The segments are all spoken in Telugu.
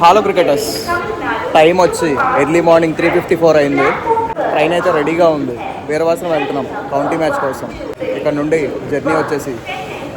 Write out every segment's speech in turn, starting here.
హలో క్రికెటర్స్, టైం వచ్చి ఎర్లీ మార్నింగ్ 3:54 అయింది. ట్రైన్ అయితే రెడీగా ఉంది. వీరవాసరం వెళ్తున్నాం కౌంటీ మ్యాచ్ కోసం. ఇక్కడ నుండి జర్నీ వచ్చేసి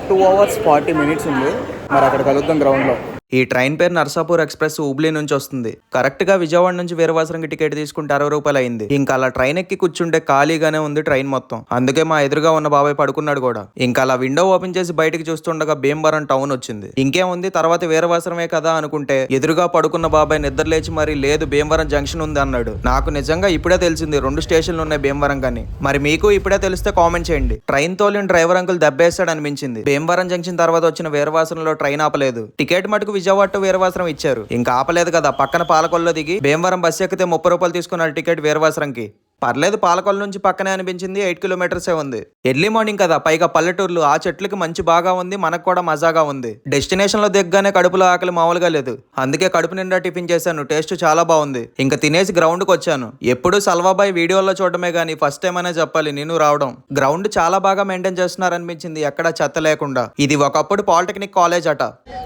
2 hours 40 minutes ఉంది. మరి అక్కడ కలుద్దాం గ్రౌండ్లో. ఈ ట్రైన్ పేరు నర్సాపూర్ ఎక్స్ప్రెస్ హుబ్లీ నుంచి వస్తుంది. కరెక్ట్ గా విజయవాడ నుంచి వీరవాసరంకి టికెట్ తీసుకుంటే 60 రూపాయలు అయింది. ఇంకా అలా ట్రైన్ ఎక్కి కూర్చుంటే ఖాళీగానే ఉంది ట్రైన్ మొత్తం. అందుకే మా ఎదురుగా ఉన్న బాబాయ్ పడుకున్నాడు కూడా. ఇంకా అలా విండో ఓపెన్ చేసి బయటకు చూస్తుండగా భీమవరం టౌన్ వచ్చింది. ఇంకేముంది, తర్వాత వీరవాసరమే కదా అనుకుంటే ఎదురుగా పడుకున్న బాబాయ్ నిద్ర లేచి మరి లేదు భీమవరం జంక్షన్ ఉంది అన్నాడు. నాకు నిజంగా ఇప్పుడే తెలిసింది 2 స్టేషన్లు ఉన్నాయి భీమవరం కానీ. మరి మీకు ఇప్పుడే తెలిస్తే కామెంట్ చేయండి. ట్రైన్ తోలిన డ్రైవర్ అంకుల్ దెబ్బేస్తాడు అనిపించింది. భీమవరం జంక్షన్ తర్వాత వచ్చిన వీరవాసరంలో ట్రైన్ ఆపలేదు. టికెట్ మటుకు విజయవాడ టు వీరవాసరం ఇచ్చారు. ఇంకా ఆపలేదు కదా, పక్కన పాలకొల్లో దిగి భీమవరం బస్సు ఎక్కితే 30 రూపాయలు తీసుకున్నారు టికెట్ వీరవాసరంకి. పర్లేదు, పాలకొల్లు నుంచి పక్కనే అనిపించింది. 8 kilometers ఉంది. ఎర్లీ మార్నింగ్ కదా, పైగా పల్లెటూర్లు, ఆ చెట్లకి మంచి బాగా ఉంది, మనకు కూడా మజాగా ఉంది. డెస్టినేషన్ లో దిగ్గానే కడుపులో ఆకలి మామూలుగా లేదు. అందుకే కడుపు నిండా టిఫిన్ చేశాను. టేస్ట్ చాలా బాగుంది. ఇంకా తినేసి గ్రౌండ్ కి వచ్చాను. ఎప్పుడు సల్వాబాయ్ వీడియోలో చూడటమే గానీ ఫస్ట్ టైం అనే చెప్పాలి నేను రావడం. గ్రౌండ్ చాలా బాగా మెయింటైన్ చేస్తున్నారు అనిపించింది, ఎక్కడా చెత్త లేకుండా. ఇది ఒకప్పుడు పాలిటెక్నిక్ కాలేజ్ అట.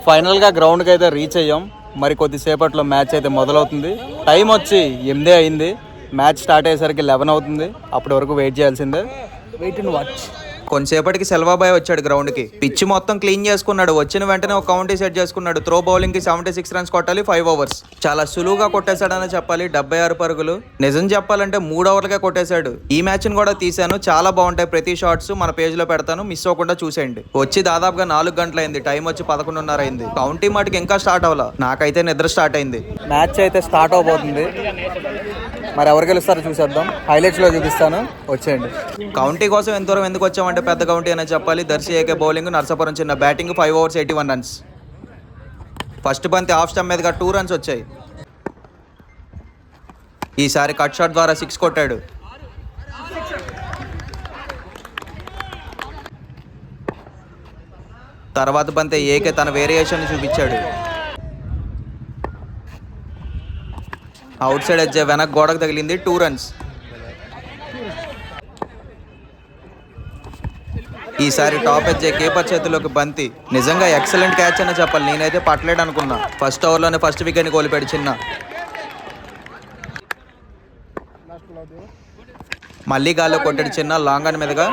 ఫైనల్ గా గ్రౌండ్ కి అయితే రీచ్ అయ్యాం. మరి కొద్దిసేపట్లో మ్యాచ్ అయితే మొదలవుతుంది. టైం వచ్చి 8 అయింది. మ్యాచ్ స్టార్ట్ అయ్యేసరికి 11 అవుతుంది. అప్పటి వరకు వెయిట్ చేయాల్సిందే. Wait and watch. కొంతసేపటికి సెల్వాబాయ్ వచ్చాడు గ్రౌండ్ కి. పిచ్ మొత్తం క్లీన్ చేసుకున్నాడు. వచ్చిన వెంటనే ఒక కౌంటీ సెట్ చేసుకున్నాడు. త్రో బౌలింగ్ కి 76 runs కొట్టాలి 5 overs. చాలా సులువుగా కొట్టేశాడని చెప్పాలి. 76 పరుగులు. నిజం చెప్పాలంటే 3 overలకే కొట్టేశాడు. ఈ మ్యాచ్ ని కూడా తీశాను, చాలా బాగుంటాయి ప్రతి షాట్స్. మన పేజ్ లో పెడతాను, మిస్ అవ్వకుండా చూసేయండి. వచ్చి దాదాపుగా 4 గంటలైంది. టైం వచ్చి 11:30 అయింది. కౌంటీ మాటికి ఇంకా స్టార్ట్ అవ్వాల. నాకైతే నిద్ర స్టార్ట్ అయింది. మ్యాచ్ అయితే స్టార్ట్ అవబోతుంది. మరి ఎవరు గెలుస్తారో చూసేద్దాం. హైలైట్స్ లో చూపిస్తాను, వచ్చేయండి. కౌంటీ కోసం ఎంత దూరం ఎందుకు వచ్చామంటే పెద్ద కౌంటీ అనే చెప్పాలి. దర్శి ఏకే బౌలింగ్, నర్సాపురం చిన్న బ్యాటింగ్. 5 overs 81 runs. ఫస్ట్ బంతి ఆఫ్ స్టంప్ మీదుగా 2 runs వచ్చాయి. ఈసారి కట్ షాట్ ద్వారా 6 కొట్టాడు. తర్వాత బంతి ఏకే తన వేరియేషన్ చూపించాడు. అవుట్ సైడ్ ఎడ్జ్ వెనక్ గోడకు తగిలింది. 2 runs. ఈసారి టాప్ ఎడ్జ్ కీపర్ చేతిలోకి బంతి. నిజంగా ఎక్సలెంట్ క్యాచ్ అని చెప్పాలి. నేనైతే పట్టలేడు అనుకున్నా. ఫస్ట్ ఓవర్లోనే ఫస్ట్ వికెట్ ని కోల్పోయాడు చిన్న. మళ్ళీ గాల్లో కొట్టాడు చిన్న లాంగ్ ఆన్ మీదుగా.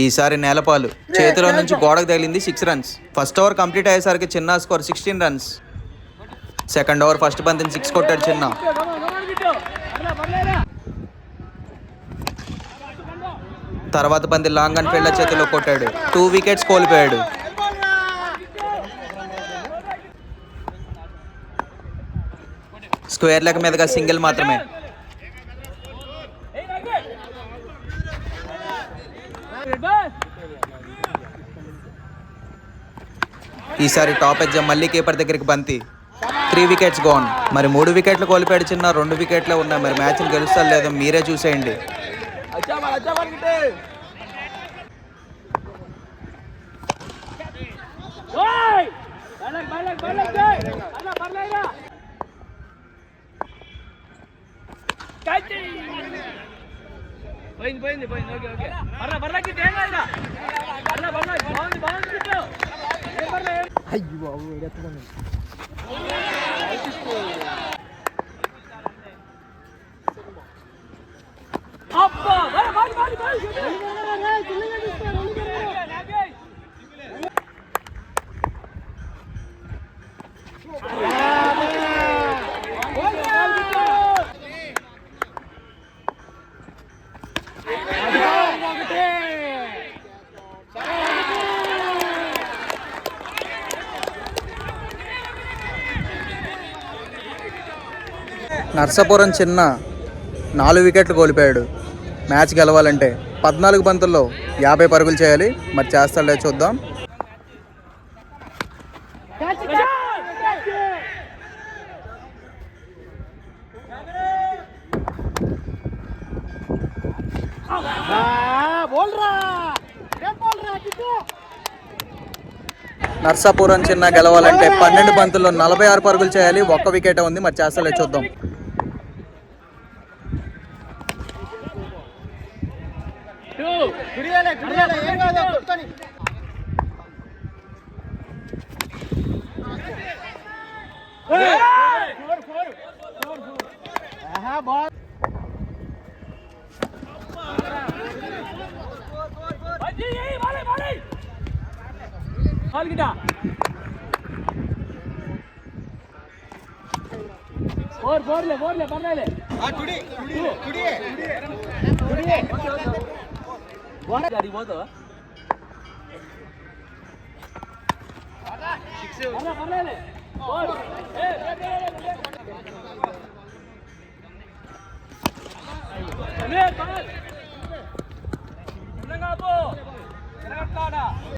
ఈసారి నేలపాలు చేతిలో నుంచి గోడకు తగిలింది. 6 runs. ఫస్ట్ ఓవర్ కంప్లీట్ అయ్యేసరికి చిన్న score 16 runs. Second over first బంతిని 6 కొట్టాడు చిన్న. తర్వాత బంతి లాంగ్ అండ్ ఫీల్డర్ చేతిలో కొట్టాడు. 2 wickets కోల్పోయాడు. స్క్వేర్ లెగ్ మీదుగా సింగిల్ మాత్రమే. ఈసారి టాప్ ఎడ్జ్ మళ్ళీ కీపర్ దగ్గరికి బంతి. 3 wickets గోన్. మరి 3 wickets కోల్పోయాడు చిన్న. 2 wickets ఉన్నాయి. మరి మ్యాచ్ని గెలుస్తా లేదో మీరే చూసేయండి. నర్సాపురం చిన్న 4 wickets కోల్పోయాడు. మ్యాచ్ గెలవాలంటే 14 బంతుల్లో 50 పరుగులు చేయాలి. మరి చేస్తాడో చూద్దాం. నర్సాపురం చిన్న గెలవాలంటే 12 బంతుల్లో 46 పరుగులు చేయాలి. 1 wicket ఉంది. మరి చేస్తాడో చూద్దాం.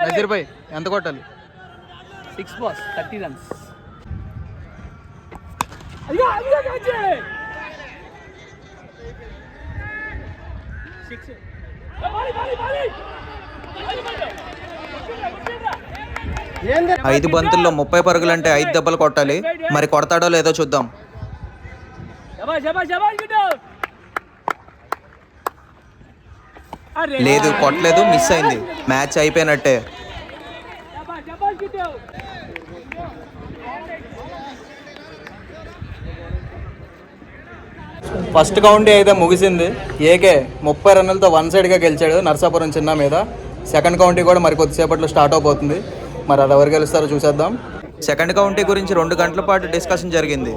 నజీర్ భాయ్ ఎంత కొట్టాలి? 6 balls 30 runs. ఐదు బంతుల్లో 30 పరుగులంటే 5 దెబ్బలు కొట్టాలి. మరి కొడతాడో లేదో చూద్దాం. లేదు, కొట్టలేదు, మిస్ అయింది. మ్యాచ్ అయిపోయినట్టే. ఫస్ట్ కౌంటీ అయితే ముగిసింది. ఏకే 30 రన్నులతో 1 సైడ్గా గెలిచాడు నర్సాపురం చిన్న మీద. సెకండ్ కౌంటీ కూడా మరి కొద్దిసేపట్లో స్టార్ట్ అవబోతుంది. మరి అది ఎవరు గెలుస్తారో చూసేద్దాం. సెకండ్ కౌంటీ గురించి 2 గంటల పాటు డిస్కషన్ జరిగింది.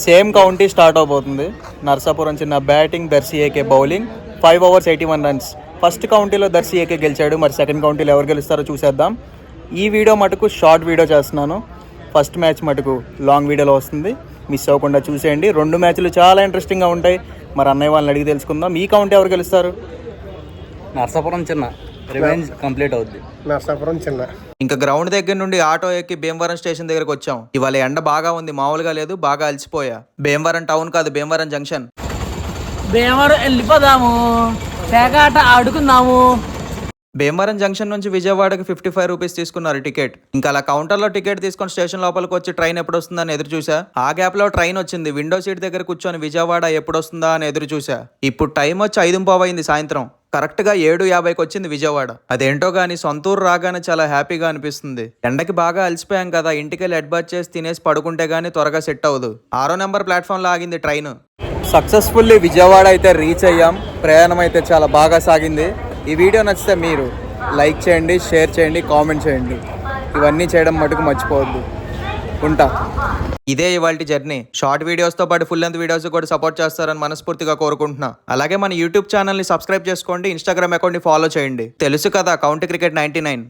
సేమ్ కౌంటీ స్టార్ట్ అవబోతుంది. నర్సాపురం చిన్న batting, Darsi AK bowling. 5 overs 81 runs. First కౌంటీలో దర్శి ఏకే గెలిచాడు. మరి సెకండ్ కౌంటీలో ఎవరు గెలుస్తారో చూసేద్దాం. ఈ వీడియో మటుకు షార్ట్ వీడియో చేస్తున్నాను. ఫస్ట్ మ్యాచ్ మటుకు లాంగ్ వీడియోలో వస్తుంది. మిస్ అవ్వకుండా చూసేయండి. 2 మ్యాచ్లు చాలా ఇంట్రెస్టింగ్గా ఉంటాయి. మరి అన్నయ్య వాళ్ళని అడిగి తెలుసుకుందాం. ఈ కౌంటీ ఎవరు గెలుస్తారు? నర్సాపురం చిన్న రివెంజ్ కంప్లీట్ అవుద్ది. నర్సాపురం చిన్న. ఇంకా గ్రౌండ్ దగ్గర నుండి ఆటో ఎక్కి భీమవరం స్టేషన్ దగ్గరకు వచ్చాం. ఇవాళ ఎండ బాగా ఉంది, మామూలుగా లేదు. బాగా అలసిపోయా. భీమవరం టౌన్ కాదు, భీమవరం జంక్షన్. భీమవరం వెళ్ళిపోదాము, పేకాట ఆడుకుందాము. భీమవరం జంక్షన్ నుంచి విజయవాడకి 55 రూపీస్ తీసుకున్నారు టికెట్. ఇంకా అలా కౌంటర్లో టికెట్ తీసుకొని స్టేషన్ లోపలికి వచ్చి ట్రైన్ ఎప్పుడు వస్తుందని ఎదురు చూసా. ఆ గ్యాప్ లో ట్రైన్ వచ్చింది. విండో సీట్ దగ్గర కూర్చొని విజయవాడ ఎప్పుడు వస్తుందా అని ఎదురు చూసా. ఇప్పుడు టైం వచ్చి 5:15 అయింది సాయంత్రం. కరెక్ట్ గా 7:50కి వచ్చింది విజయవాడ. అదేంటో గానీ సొంతూరు రాగానే చాలా హ్యాపీగా అనిపిస్తుంది. ఎండకి బాగా అలసిపోయాం కదా, ఇంటికి హెడ్ బాత్ చేసి తినేసి పడుకుంటే గానీ త్వరగా సెట్ అవ్వదు. 6వ నెంబర్ ప్లాట్ఫామ్ లో ఆగింది ట్రైన్. సక్సెస్ఫుల్లీ విజయవాడ అయితే రీచ్ అయ్యాం. ప్రయాణం అయితే చాలా బాగా సాగింది. ఈ వీడియో నచ్చితే మీరు లైక్ చేయండి, షేర్ చేయండి, కామెంట్ చేయండి. ఇవన్నీ చేయడం మటుకు మర్చిపోవద్దు. ఉంటా. ఇదే ఇవాల్టి జర్నీ. షార్ట్ వీడియోస్తో పాటు ఫుల్ లెంత్ వీడియోస్ కూడా సపోర్ట్ చేస్తారని మనస్ఫూర్తిగా కోరుకుంటున్నా. అలాగే మన యూట్యూబ్ ఛానల్ని సబ్స్క్రైబ్ చేసుకోండి, ఇన్స్టాగ్రామ్ అకౌంట్ని ఫాలో చేయండి. తెలుసు కదా, కౌంటీ క్రికెట్ 99.